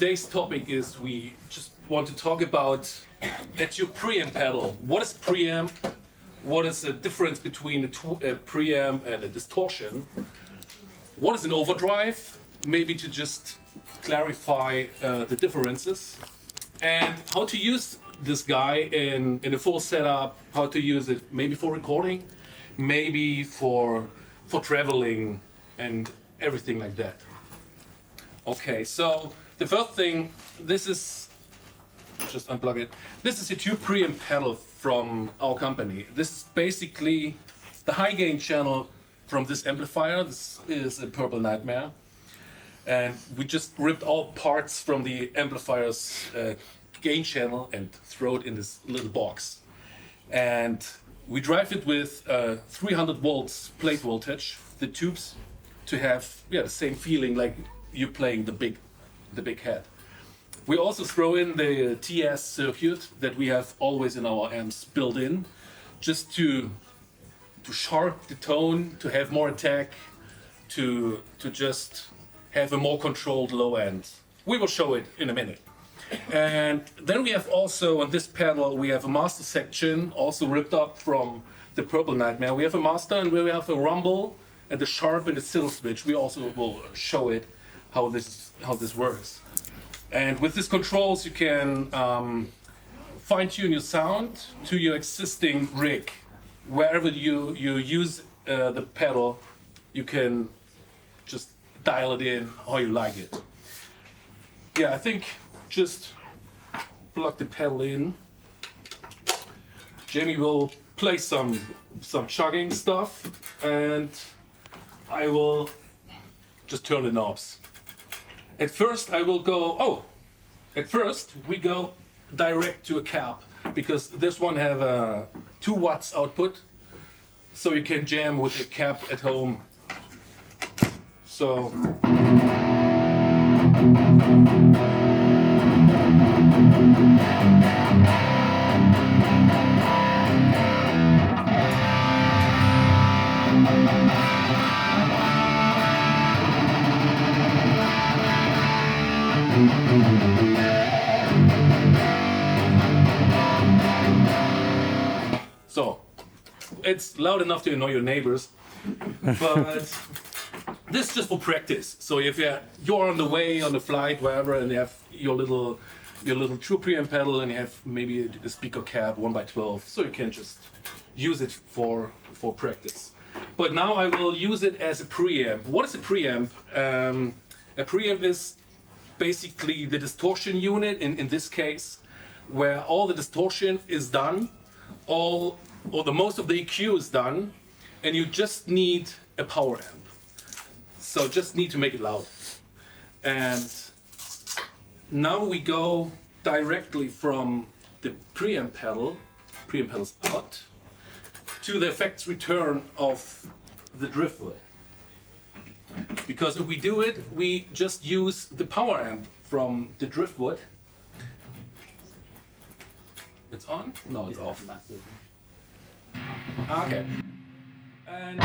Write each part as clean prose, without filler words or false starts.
today's topic is we just want to talk about that's your preamp pedal. What is preamp? What is the difference between a preamp and a distortion? What is an overdrive? Maybe to just clarify the differences, and how to use this guy in a full setup, how to use it maybe for recording, maybe for traveling and everything like that. Okay, so the first thing, this is, just unplug it. This is a tube preamp pedal from our company. This is basically the high gain channel from this amplifier. This is a Purple Nightmare. And we just ripped all parts from the amplifier's gain channel and throw it in this little box. And we drive it with 300 volts plate voltage, the tubes, to have the same feeling like you're playing the big head. We also throw in the TS circuit that we have always in our amps built in, just to sharp the tone, to have more attack, to just have a more controlled low end. We will show it in a minute. And then we have also on this pedal, we have a master section, also ripped up from the Purple Nightmare. We have a master and we have a rumble and the sharp and the sill switch. We also will show it how this works. And with these controls, you can fine-tune your sound to your existing rig. Wherever you use the pedal, you can just dial it in how you like it. Yeah, I think just plug the pedal in. Jamie will play some chugging stuff, and I will just turn the knobs. At first we go direct to a cab, because this one have a 2 watts output, so you can jam with a cab at home. So it's loud enough to annoy your neighbors, but this is just for practice. So if you're on the way, on the flight, wherever, and you have your little true preamp pedal, and you have maybe a speaker cab 1x12, so you can just use it for practice. But now I will use it as a preamp. What is a preamp? A preamp is basically the distortion unit in this case, where all the distortion is done, or the most of the EQ is done, and you just need a power amp. So just need to make it loud. And now we go directly from the preamp pedals out, to the effects return of the Driftwood. Because if we do it, we just use the power amp from the Driftwood. It's on? No, it's off. Okay. And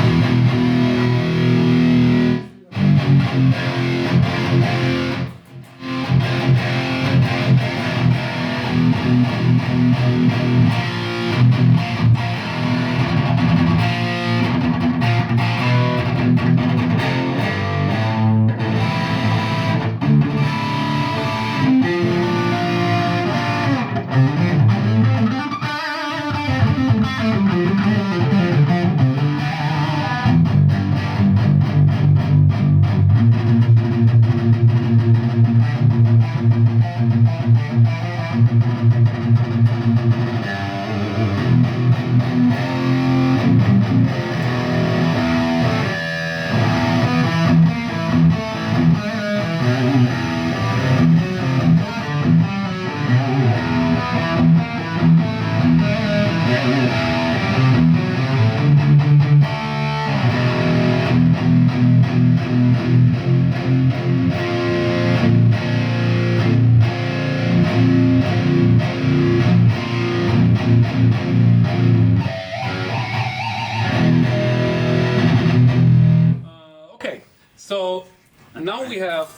So now we have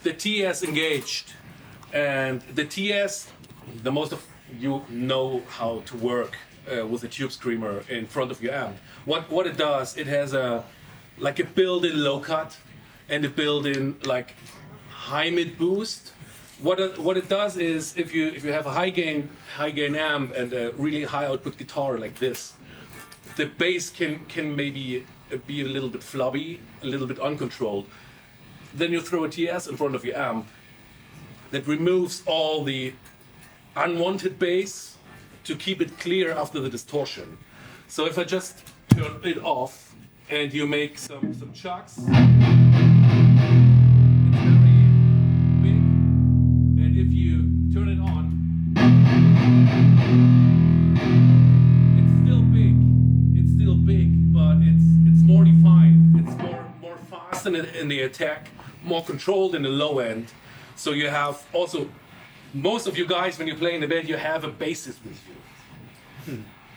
the TS engaged And the TS, the most of you know how to work with a tube screamer in front of your amp. What it does, it has like a built-in low cut and a built-in like high mid boost. What it does is if you have a high gain amp and a really high output guitar like this, the bass can maybe be a little bit flubby, a little bit uncontrolled. Then you throw a TS in front of your amp that removes all the unwanted bass to keep it clear after the distortion. So if I just turn it off and you make some chucks, it's very big. And if you turn it on, it's still big, but it's more defined. It's more fast in the attack, more controlled in the low end. So you have also, most of you guys, when you play in the band, you have a bassist with you.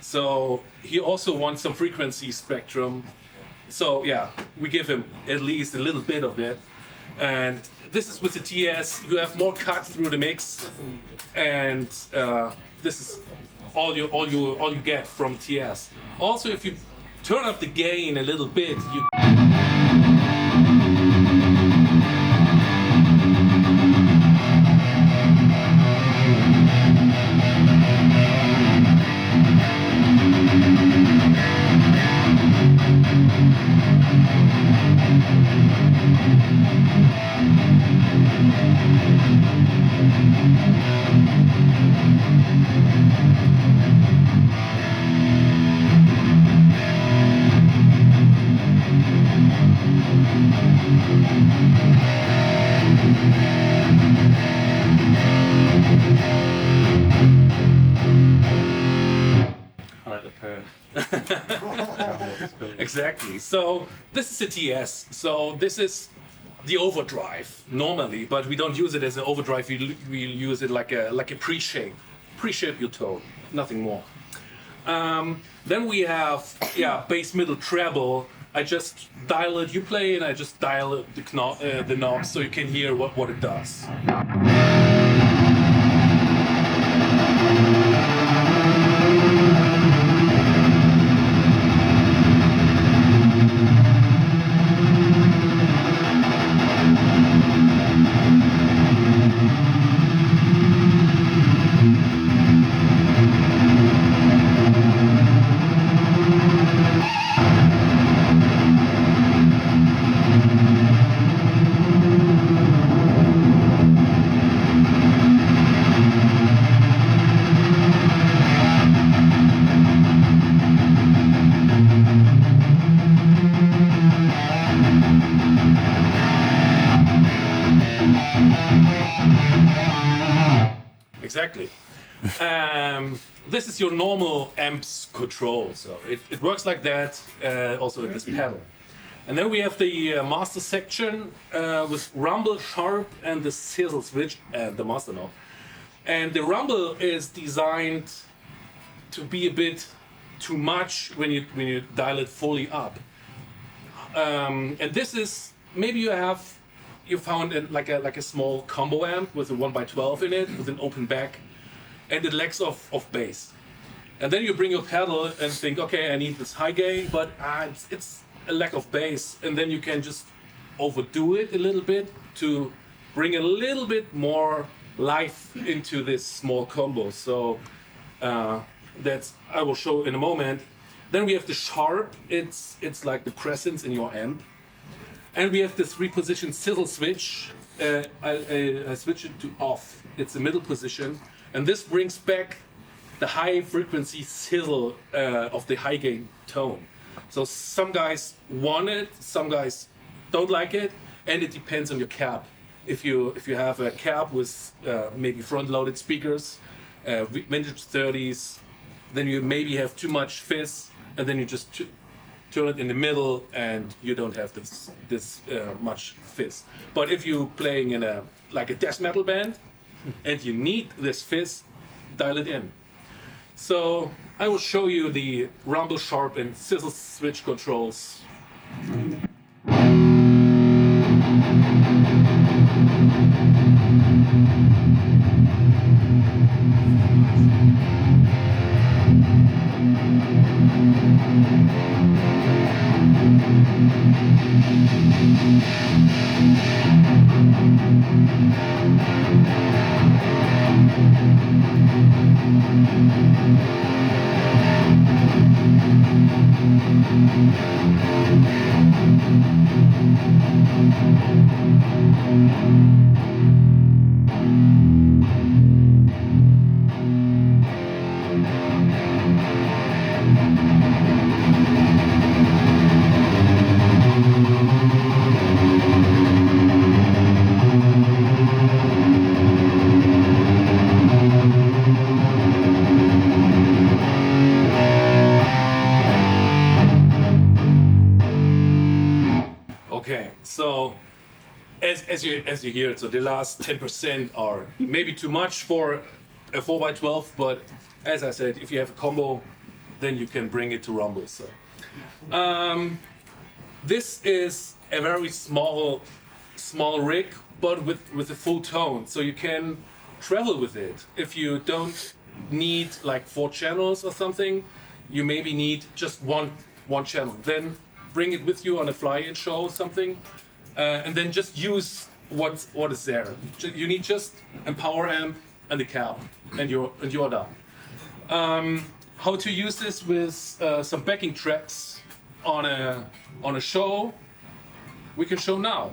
So he also wants some frequency spectrum. So yeah, we give him at least a little bit of it. And this is with the TS, you have more cut through the mix. And this is all you get from TS. Also, if you turn up the gain a little bit, you Exactly. So this is a TS. So this is the overdrive normally, but we don't use it as an overdrive. We use it like a pre-shape your tone, nothing more. Then we have bass, middle, treble. I just dial it. You play and I just dial the knob so you can hear what it does. Exactly. This is your normal amp's control, so it works like that, also with this pedal. And then we have the master section with rumble, sharp, and the sizzle switch and the master knob. And the rumble is designed to be a bit too much when you dial it fully up. And this is, maybe you found it like a small combo amp with a 1x12 in it, with an open back, and it lacks of bass. And then you bring your pedal and think, okay, I need this high gain, but it's a lack of bass. And then you can just overdo it a little bit to bring a little bit more life into this small combo. So that's, I will show in a moment. Then we have the sharp. It's like the presence in your amp. And we have this repositioned sizzle switch. I switch it to off. It's the middle position. And this brings back the high frequency sizzle of the high gain tone. So some guys want it, some guys don't like it, and it depends on your cab. If you have a cab with maybe front-loaded speakers, vintage 30s, then you maybe have too much fizz, and then you just turn it in the middle, and you don't have this much fizz. But if you're playing in like a death metal band, and you need this fizz, dial it in. So I will show you the rumble, sharp, and sizzle switch controls. Okay, so as you hear, so the last 10% are maybe too much for a 4x12, but as I said, if you have a combo, then you can bring it to rumble. So this is a very small rig, but with a full tone, so you can travel with it. If you don't need like 4 channels or something, you maybe need just one channel. Then bring it with you on a fly-in show or something, and then just use what is there. You need just a power amp and a cab, and you're done. How to use this with some backing tracks on a show, we can show now.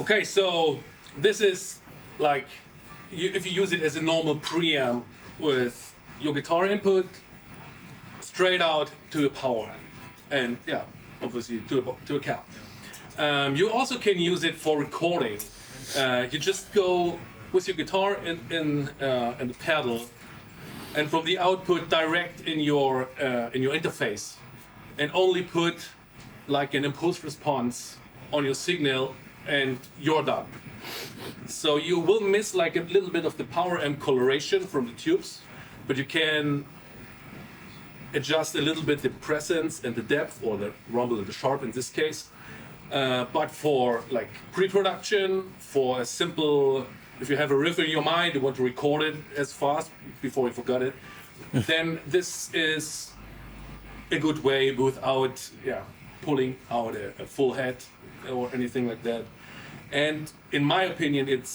Okay, so this is like, if you use it as a normal preamp with your guitar input straight out to a power amp, and yeah, obviously to a cab. You also can use it for recording. You just go with your guitar in the pedal, and from the output direct in your interface, and only put like an impulse response on your signal, and you're done. So you will miss like a little bit of the power amp coloration from the tubes, but you can adjust a little bit the presence and the depth, or the rumble and the sharp in this case. But for like pre-production, for a simple, if you have a riff in your mind, you want to record it as fast before you forgot it, then this is a good way without pulling out a full head or anything like that. And in my opinion, it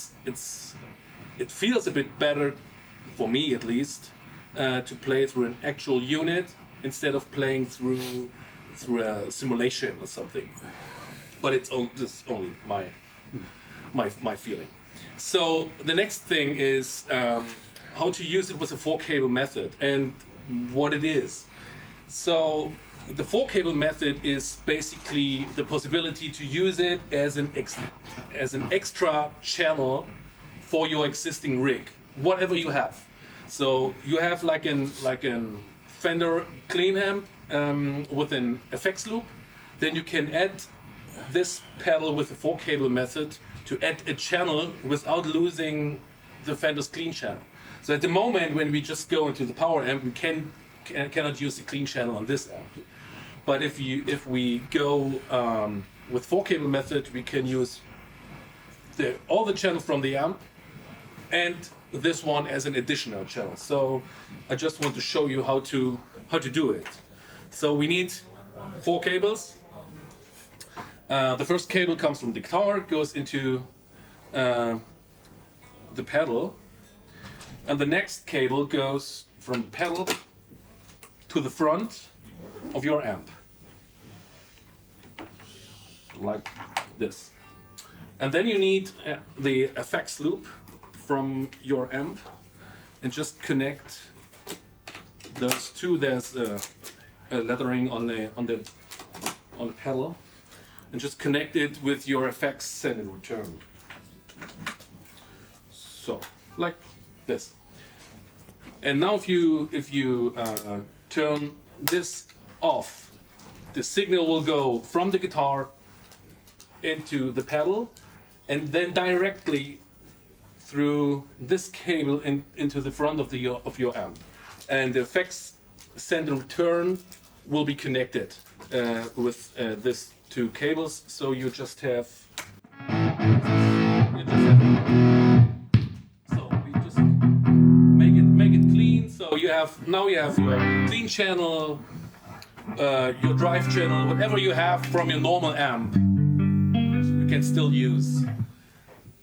feels a bit better, for me at least, to play through an actual unit instead of playing through a simulation or something. But it's just only my feeling. So the next thing is how to use it with a 4-cable method and what it is. So the 4-cable method is basically the possibility to use it as an extra channel for your existing rig, whatever you have. So you have like an Fender clean amp with an effects loop. Then you can add this pedal with the 4-cable method to add a channel without losing the Fender's clean channel. So at the moment, when we just go into the power amp, we cannot use the clean channel on this amp. But if we go with 4-cable method, we can use all the channels from the amp and this one as an additional channel. So I just want to show you how to do it. So we need 4 cables. The first cable comes from the guitar, goes into the pedal, and the next cable goes from the pedal to the front of your amp, like this. And then you need the effects loop from your amp, and just connect those two. There's a lettering on the pedal, and just connect it with your effects send and return. So like this. And now if you turn this off, the signal will go from the guitar into the pedal, and then directly through this cable into the front of your amp. And the effects send and return will be connected with this 2 cables. So you just have. So we just make it clean. So you have your clean channel, your drive channel, whatever you have from your normal amp, you can still use.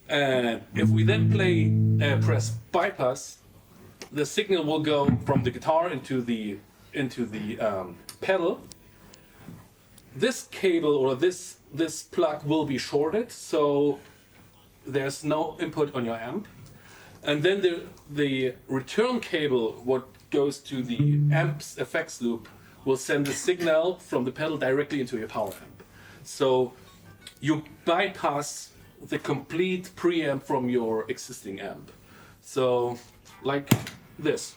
If we then press bypass, the signal will go from the guitar into the pedal. This cable or this plug will be shorted, so there's no input on your amp. And then the return cable, what goes to the amp's effects loop, will send the signal from the pedal directly into your power amp. So you bypass the complete preamp from your existing amp. So like this.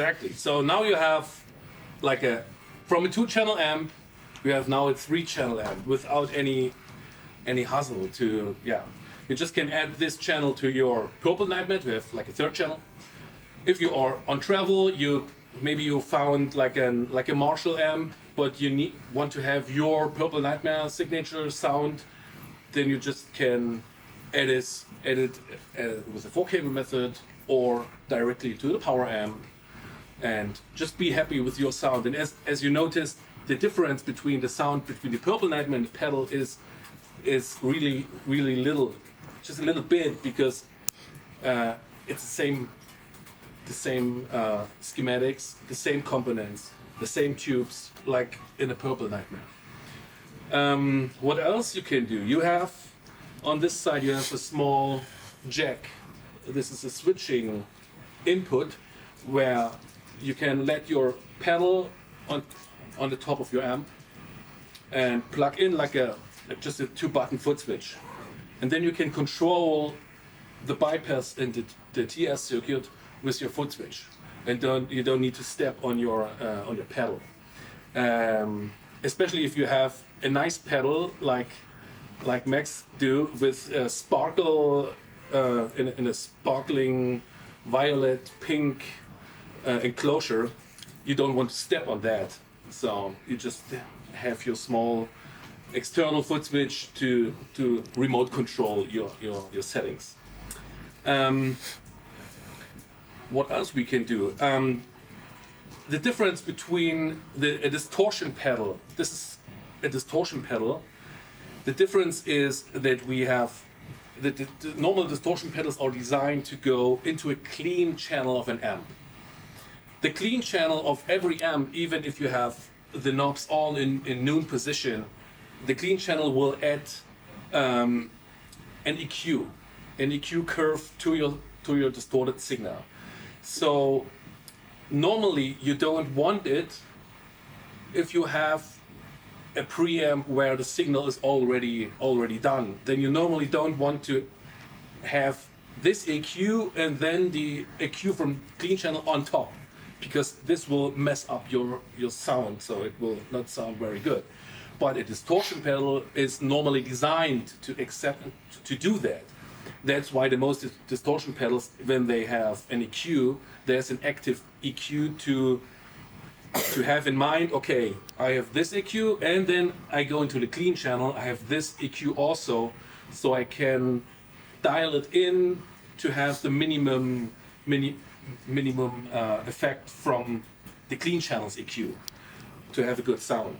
Exactly. So now you have like from a 2-channel amp, you have now a 3-channel amp without any hassle to, yeah. You just can add this channel to your Purple Nightmare to have like a 3rd channel. If you are on travel, maybe you found like a Marshall amp, but you want to have your Purple Nightmare signature sound, then you just can edit with the 4-cable method or directly to the power amp, and just be happy with your sound. And as you noticed, the difference between the sound between the Purple Nightmare and the pedal is really little, just a little bit, because it's the same schematics, the same components, the same tubes, like in a Purple Nightmare. What else you can do? You have on this side you have a small jack. This is a switching input where you can let your pedal on the top of your amp and plug in like just a 2-button foot switch, and then you can control the bypass and the TS circuit with your foot switch, and you don't need to step on your pedal. Especially if you have a nice pedal like Max do with a sparkle in a sparkling violet pink enclosure, you don't want to step on that. So you just have your small external foot switch to remote control your settings. What else we can do? The difference between a distortion pedal, this is a distortion pedal. The difference is that we have the normal distortion pedals are designed to go into a clean channel of an amp. The clean channel of every amp, even if you have the knobs all in noon position, the clean channel will add an EQ curve to your distorted signal. So normally you don't want it if you have a preamp where the signal is already done. Then you normally don't want to have this EQ and then the EQ from clean channel on top, because this will mess up your sound, so it will not sound very good. But a distortion pedal is normally designed to do that. That's why the most distortion pedals, when they have an EQ, there's an active EQ to have in mind, okay, I have this EQ, and then I go into the clean channel, I have this EQ also, so I can dial it in to have the minimum effect from the clean channel's EQ to have a good sound.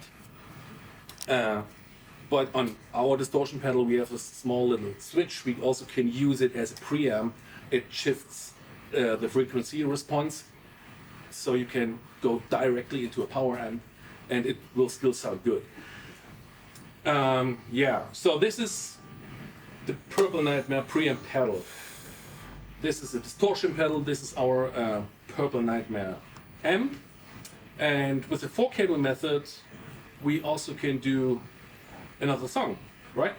But on our distortion pedal we have a small little switch. We also can use it as a preamp. It shifts the frequency response, so you can go directly into a power amp and it will still sound good. Yeah, so this is the Purple Nightmare preamp pedal. This is a distortion pedal. This is our Purple Nightmare amp. And with the 4-cable method, we also can do another song, right?